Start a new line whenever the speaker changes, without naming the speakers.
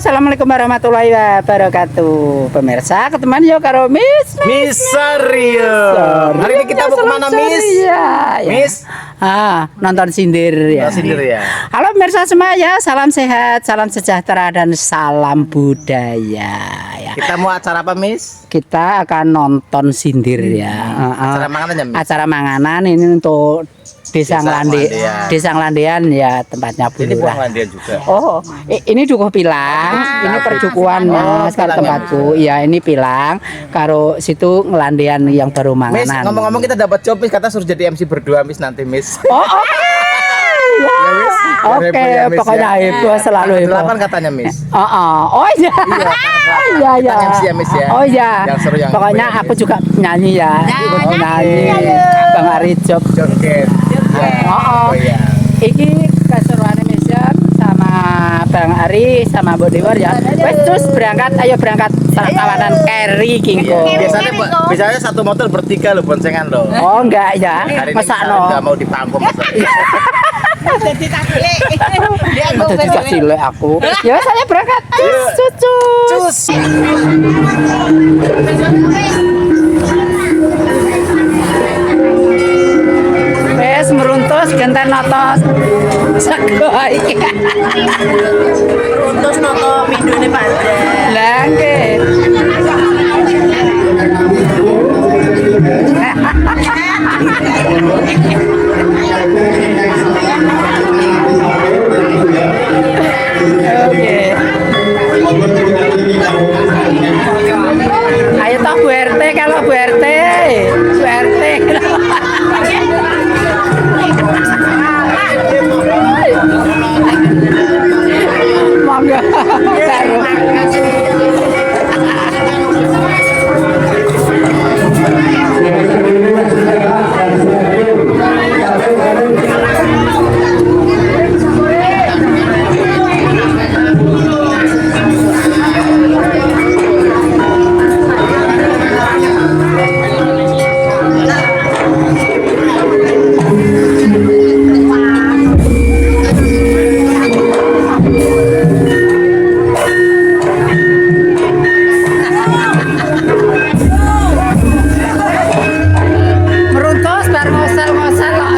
Assalamualaikum warahmatullahi wabarakatuh. Pemirsa, ketemuan yuk karo Miss
Sario. Hari ini kita mau kemana, Miss?
Ya.
Miss?
Nonton sindir ya.
Sindir ya.
Halo pemirsa semua ya, salam sehat, salam sejahtera dan salam budaya ya.
Kita mau acara apa, Miss?
Kita akan nonton sindir ya.
Acara manganan ya, Miss?
Acara manganan ini untuk Desa Nglandean ya, tempatnya Bu
Ini
Lurah.
buah Nglandean juga.
Oh, ini Dukuh Pilang, ini percukuan Mas, karo tempatku. Iya, ini Pilang, karo situ Nglandean yang baru
Miss,
manganan.
ngomong-ngomong kita dapat job, Miss, kata suruh jadi MC berdua, Miss, nanti, Miss.
Oh, oke. Oke, pokoknya heboh, selalu heboh.
8 katanya, Miss.
Oh iya. Iya, iya.
MC ya, Miss ya.
Oh iya.
Yang seru yang
pokoknya
gue,
aku juga nyanyi ya. Nyanyi. Bang Ari Job.
Joget.
Oh iya. Iki keseruan Indonesia sama Bang Ari sama Mbok Dewar ya. Wes terus berangkat, ayo berangkat tawanan carry Kingko.
Biasanya satu motor bertiga loh boncengan loh.
Oh enggak ya.
Hari ini
Masa
kita
no.
nggak mau dipangkum, Mas.
Jadi tak cilik. Dia
Jadi tak cilik aku. Ya saya berangkat. Cus. Wes meruntus genten notos. Sego iki.
Terus noto pindone padha.
Lah nggih. Oke. Ayo toh Bu RT, kalau Bu RT. Bu RT. Monggo. Meruntus bar ngosel-ngosel kok.